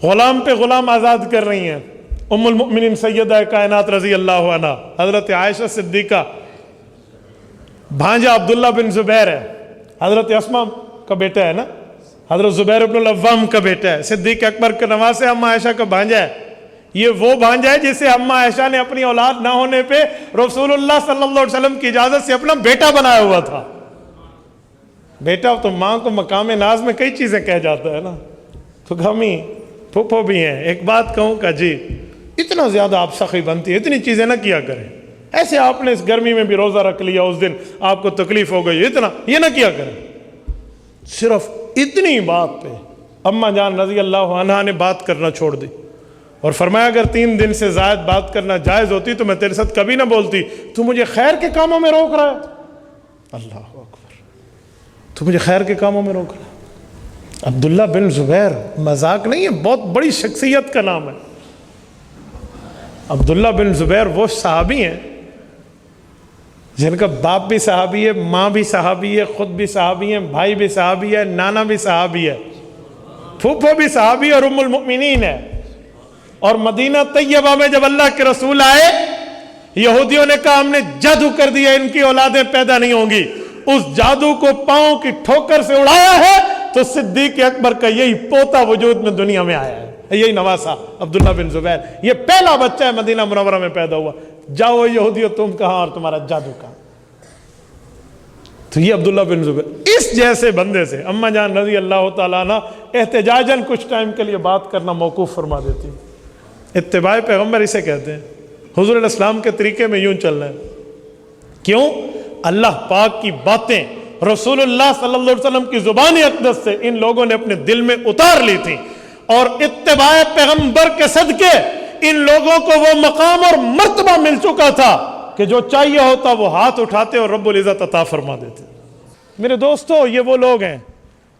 غلام پہ غلام آزاد کر رہی ہیں. ام المؤمنین سیدہ کائنات رضی اللہ عنہ حضرت عائشہ صدیقہ، بھانجا عبداللہ بن زبیر ہے، حضرت اسماء کا بیٹا ہے نا، حضرت زبیر بن العوام کا بیٹا ہے، صدیق اکبر کے نواسے اماں عائشہ کا بھانجا ہے. یہ وہ بھانجا ہے جسے اماں عائشہ نے اپنی اولاد نہ ہونے پہ رسول اللہ صلی اللہ علیہ وسلم کی اجازت سے اپنا بیٹا بنایا ہوا تھا. بیٹا تو ماں کو مقام ناز میں کئی چیزیں کہہ جاتا ہے نا، تو گھمی پھوپھو بھی ہیں. ایک بات کہوں کہ جی اتنا زیادہ آپ سخی بنتی ہے، اتنی چیزیں نہ کیا کریں. ایسے آپ نے اس گرمی میں بھی روزہ رکھ لیا، اس دن آپ کو تکلیف ہو گئی، اتنا یہ نہ کیا کریں. صرف اتنی بات پہ اماں جان رضی اللہ عنہا نے بات کرنا چھوڑ دی اور فرمایا اگر 3 دن سے زائد بات کرنا جائز ہوتی تو میں تیرے ساتھ کبھی نہ بولتی. تو مجھے خیر کے کاموں میں روک رہا ہے، اللہ اکبر، تو مجھے خیر کے کاموں میں روک رہا ہے. عبداللہ بن زبیر مذاق نہیں ہے، بہت بڑی شخصیت کا نام ہے. عبداللہ بن زبیر وہ صحابی ہیں جن کا باپ بھی صحابی ہے، ماں بھی صحابی ہے، خود بھی صحابی ہیں، بھائی بھی صحابی ہے، نانا بھی صحابی ہے، پھوپھو بھی صحابی اور ام المؤمنین ہے. اور مدینہ طیبہ میں جب اللہ کے رسول آئے، یہودیوں نے کہا ہم نے جادو کر دیا، ان کی اولادیں پیدا نہیں ہوں گی. اس جادو کو پاؤں کی ٹھوکر سے اڑایا ہے تو صدیق اکبر کا یہی پوتا وجود میں دنیا میں آیا ہے، یہی نواسا عبداللہ بن زبیر. یہ پہلا بچہ ہے مدینہ منورہ میں پیدا ہوا. جاؤ یہودیو تم کہاں اور تمہارا جادو کہاں. تو یہ عبداللہ بن زبیر اس جیسے بندے سے اماں جان رضی اللہ تعالیٰ عنہ احتجاجاً کچھ ٹائم کے لیے بات کرنا موقوف فرما دیتی. اتباع پیغمبر اسے کہتے ہیں، حضور علیہ السلام کے طریقے میں یوں چلنا ہے. کیوں؟ اللہ پاک کی باتیں رسول اللہ صلی اللہ علیہ وسلم کی زبان اقدس سے ان لوگوں نے اپنے دل میں اتار لی تھی، اور اتباع پیغمبر کے صدقے ان لوگوں کو وہ مقام اور مرتبہ مل چکا تھا کہ جو چاہیے ہوتا وہ ہاتھ اٹھاتے اور رب العزت عطا فرما دیتے. میرے دوستو، یہ وہ لوگ ہیں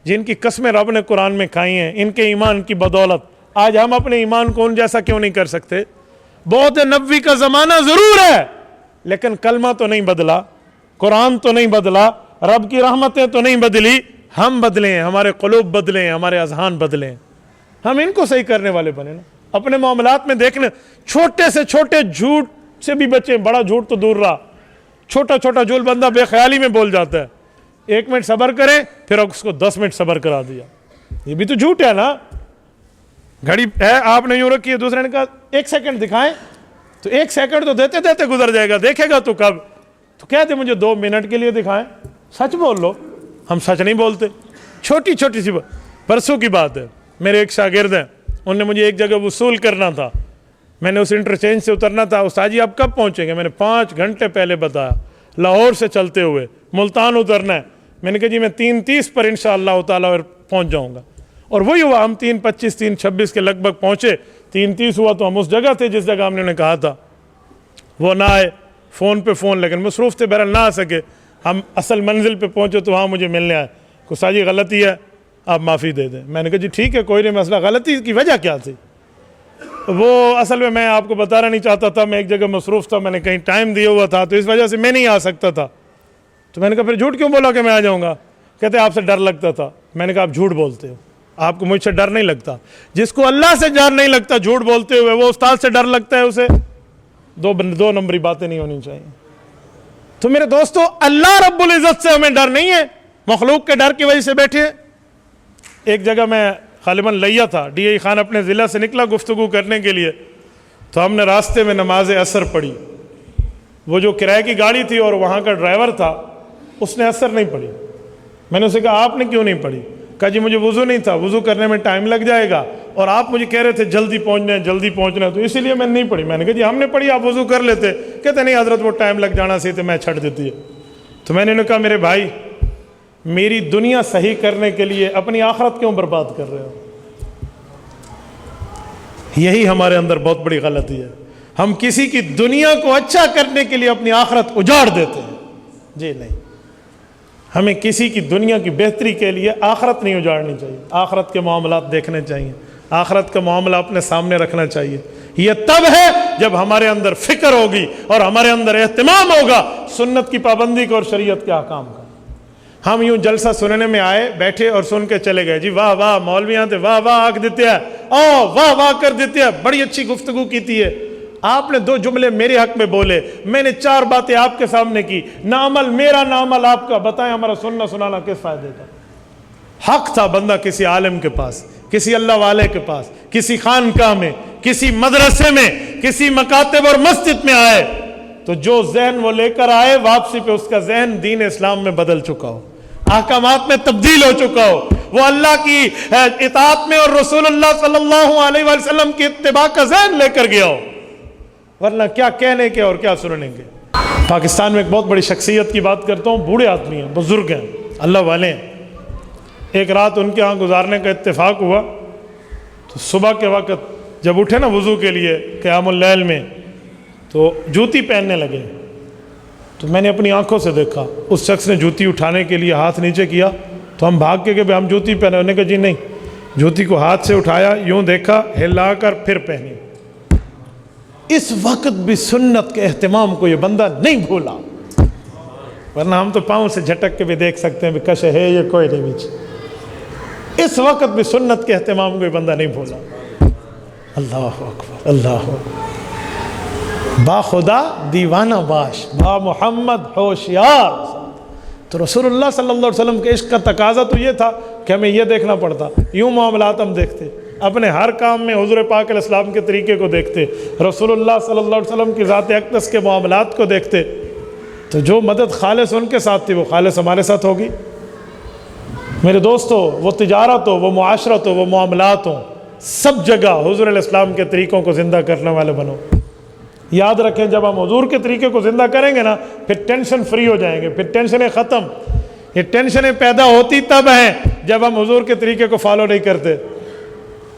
جن کی قسمیں رب نے قرآن میں کھائی ہیں. ان کے ایمان کی بدولت آج ہم اپنے ایمان کو ان جیسا کیوں نہیں کر سکتے؟ بہت نبوی کا زمانہ ضرور ہے، لیکن کلمہ تو نہیں بدلا، قرآن تو نہیں بدلا، رب کی رحمتیں تو نہیں بدلی. ہم بدلے ہیں، ہمارے قلوب بدلے ہیں، ہمارے اذہان بدلے ہیں. ہم ان کو صحیح کرنے والے بنے نا. اپنے معاملات میں دیکھنے، چھوٹے سے چھوٹے جھوٹ سے بھی بچیں. بڑا جھوٹ تو دور رہا، چھوٹا چھوٹا جھوٹ بندہ بے خیالی میں بول جاتا ہے. 1 منٹ صبر کریں پھر اس کو 10 منٹ صبر کرا دیا، یہ بھی تو جھوٹ ہے نا. گھڑی ہے آپ نے یوں رکھی ہے، دوسرے نے کہا 1 سیکنڈ دکھائیں، تو 1 سیکنڈ تو دیتے دیتے گزر جائے گا، دیکھے گا تو کب. تو کہتے مجھے 2 منٹ کے لیے دکھائیں. سچ بول لو. ہم سچ نہیں بولتے. چھوٹی چھوٹی سی پرسوں کی بات ہے، میرے ایک شاگرد ہیں، انہوں نے مجھے ایک جگہ وصول کرنا تھا، میں نے اس انٹرچینج سے اترنا تھا. استاد جی آپ کب پہنچیں گے؟ میں نے 5 گھنٹے پہلے بتایا، لاہور سے چلتے ہوئے ملتان اترنا ہے. میں نے کہا جی میں 3:30 پر انشاءاللہ تعالیٰ پہنچ جاؤں گا. اور وہی ہوا، ہم 3:25 3:26 کے لگ بھگ پہنچے. 3:30 ہوا تو ہم اس جگہ تھے جس جگہ ہم نے انہیں کہا تھا. وہ نہ آئے، فون پہ فون، لیکن مصروف تھے، بہرحال نہ آ سکے. ہم اصل منزل پہ پہنچے تو وہاں مجھے ملنے آئے. استاد جی غلطی ہے، آپ معافی دے دیں. میں نے کہا جی ٹھیک ہے کوئی نہیں مسئلہ. غلطی کی وجہ کیا تھی؟ وہ اصل میں آپ کو بتانا نہیں چاہتا تھا، میں ایک جگہ مصروف تھا، میں نے کہیں ٹائم دیا ہوا تھا، تو اس وجہ سے میں نہیں آ سکتا تھا. تو میں نے کہا پھر جھوٹ کیوں بولا کہ میں آ جاؤں گا؟ کہتے آپ سے ڈر لگتا تھا. میں نے کہا آپ جھوٹ بولتے ہو، آپ کو مجھ سے ڈر نہیں لگتا. جس کو اللہ سے ڈر نہیں لگتا جھوٹ بولتے ہوئے، وہ استاد سے ڈر لگتا ہے. اسے دو نمبری باتیں نہیں ہونی چاہیے. تو میرے دوستو، اللہ رب العزت سے ہمیں ڈر نہیں ہے، مخلوق کے ڈر کی وجہ سے بیٹھے. ایک جگہ میں غالباً لیا تھا، ڈی اے خان اپنے ضلع سے نکلا گفتگو کرنے کے لیے، تو ہم نے راستے میں نماز عصر پڑھی. وہ جو کرائے کی گاڑی تھی اور وہاں کا ڈرائیور تھا، اس نے عصر نہیں پڑھی. میں نے اسے کہا آپ نے کیوں نہیں پڑھی؟ کہا جی مجھے وضو نہیں تھا، وضو کرنے میں ٹائم لگ جائے گا، اور آپ مجھے کہہ رہے تھے جلدی پہنچنا ہے تو اسی لیے میں نے نہیں پڑھی. میں نے کہا جی ہم نے پڑھی، آپ وضو کر لیتے. کہتے نہیں حضرت وہ ٹائم لگ جانا سی تو میں چھڑ دیتی ہے. تو میں نے کہا میرے بھائی، میری دنیا صحیح کرنے کے لیے اپنی آخرت کیوں برباد کر رہے ہو؟ یہی ہمارے اندر بہت بڑی غلطی ہے. ہم کسی کی دنیا کو اچھا کرنے کے لیے اپنی آخرت اجاڑ دیتے ہیں. جی نہیں، ہمیں کسی کی دنیا کی بہتری کے لیے آخرت نہیں اجاڑنی چاہیے. آخرت کے معاملات دیکھنے چاہیے، آخرت کا معاملہ اپنے سامنے رکھنا چاہیے. یہ تب ہے جب ہمارے اندر فکر ہوگی اور ہمارے اندر اہتمام ہوگا سنت کی پابندی کا اور شریعت کے احکام کا. ہم یوں جلسہ سننے میں آئے، بیٹھے اور سن کے چلے گئے. جی واہ واہ مولویاں تے واہ واہ آکھ دیتے ہیں، واہ واہ کر دیتے ہیں، بڑی اچھی گفتگو کیتی ہے، آپ نے 2 جملے میرے حق میں بولے، میں نے 4 باتیں آپ کے سامنے کی، نہ عمل میرا نہ عمل آپ کا، بتائیں ہمارا سننا سنانا کس فائدے کا؟ حق تھا بندہ کسی عالم کے پاس، کسی اللہ والے کے پاس، کسی خانقاہ میں، کسی مدرسے میں، کسی مکاتب اور مسجد میں آئے تو جو ذہن وہ لے کر آئے، واپسی پہ اس کا ذہن دین اسلام میں بدل چکا ہو، احکامات میں تبدیل ہو چکا ہو، وہ اللہ کی اطاعت میں اور رسول اللہ صلی اللہ علیہ وسلم کی اتباع کا ذہن لے کر گیا ہو، ورنہ کیا کہنے کے اور کیا سننے کے۔ پاکستان میں ایک بہت بڑی شخصیت کی بات کرتا ہوں، بوڑھے آدمی ہیں، بزرگ ہیں، اللہ والے ہیں۔ ایک رات ان کے ہاں گزارنے کا اتفاق ہوا تو صبح کے وقت جب اٹھے نا وضو کے لیے قیام اللیل میں، تو جوتی پہننے لگے، تو میں نے اپنی آنکھوں سے دیکھا اس شخص نے جوتی اٹھانے کے لیے ہاتھ نیچے کیا، تو ہم بھاگ کے کہ ہم جوتی پہنے، انہوں نے کہا جی نہیں، جوتی کو ہاتھ سے اٹھایا، یوں دیکھا، ہلا کر پھر پہنی۔ اس وقت بھی سنت کے اہتمام کو یہ بندہ نہیں بھولا، ورنہ ہم تو پاؤں سے جھٹک کے بھی دیکھ سکتے ہیں بھی کش ہے یہ کوئی نہیں بیچ، اس وقت بھی سنت کے اہتمام کو یہ بندہ نہیں بھولا۔ اللہ اکبر، اللہ اکبر، با خدا دیوانہ باش، با محمد ہوشیار۔ تو رسول اللہ صلی اللہ علیہ وسلم کے عشق کا تقاضا تو یہ تھا کہ ہمیں یہ دیکھنا پڑتا، یوں معاملات ہم دیکھتے، اپنے ہر کام میں حضور پاک علیہ السلام کے طریقے کو دیکھتے، رسول اللہ صلی اللہ علیہ وسلم کی ذات اقدس کے معاملات کو دیکھتے، تو جو مدد خالص ان کے ساتھ تھی وہ خالص ہمارے ساتھ ہوگی۔ میرے دوستو، وہ تجارت ہو، وہ معاشرت ہو، وہ معاملات ہوں، سب جگہ حضور علیہ السلام کے طریقوں کو زندہ کرنے والے بنو۔ یاد رکھیں جب ہم حضور کے طریقے کو زندہ کریں گے نا، پھر ٹینشن فری ہو جائیں گے، پھر ٹینشنیں ختم۔ یہ ٹینشنیں پیدا ہوتی تب ہیں جب ہم حضور کے طریقے کو فالو نہیں کرتے۔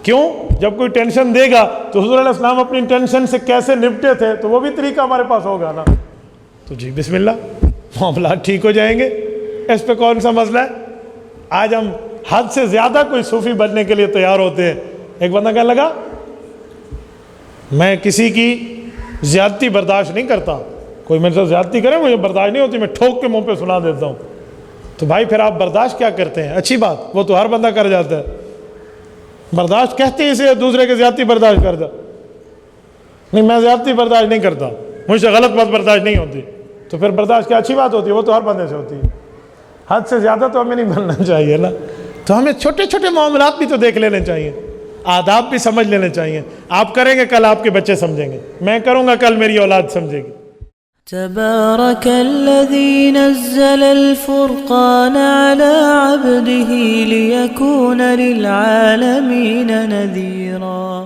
کیوں؟ جب کوئی ٹینشن دے گا تو حضور علیہ السلام اپنی ٹینشن سے کیسے نپٹے تھے، تو وہ بھی طریقہ ہمارے پاس ہوگا نا۔ تو جی بسم اللہ، معاملات ٹھیک ہو جائیں گے، اس پہ کون سا مسئلہ ہے؟ آج ہم حد سے زیادہ کوئی صوفی بننے کے لیے تیار ہوتے ہیں۔ ایک بندہ کہنے لگا میں کسی کی زیادتی برداشت نہیں کرتا، کوئی میرے ساتھ زیادتی کرے مجھے برداشت نہیں ہوتی، میں ٹھوک کے منہ پہ سنا دیتا ہوں۔ تو بھائی پھر آپ برداشت کیا کرتے ہیں؟ اچھی بات، وہ تو ہر بندہ کر جاتا ہے، برداشت کہتے ہیں اسے دوسرے کے زیادتی برداشت کرتا، نہیں میں زیادتی برداشت نہیں کرتا، مجھ سے غلط بات برداشت نہیں ہوتی، تو پھر برداشت کیا اچھی بات ہوتی ہے؟ وہ تو ہر بندے سے ہوتی ہے۔ حد سے زیادہ تو ہمیں نہیں بننا چاہیے نا، تو ہمیں چھوٹے چھوٹے معاملات بھی تو دیکھ لینے چاہیے، آداب بھی سمجھ لینے چاہیے۔ آپ کریں گے کل آپ کے بچے سمجھیں گے، میں کروں گا کل میری اولاد سمجھے گی۔ تبارك الذي نزل الفرقان على عبده ليكون للعالمين نذيرا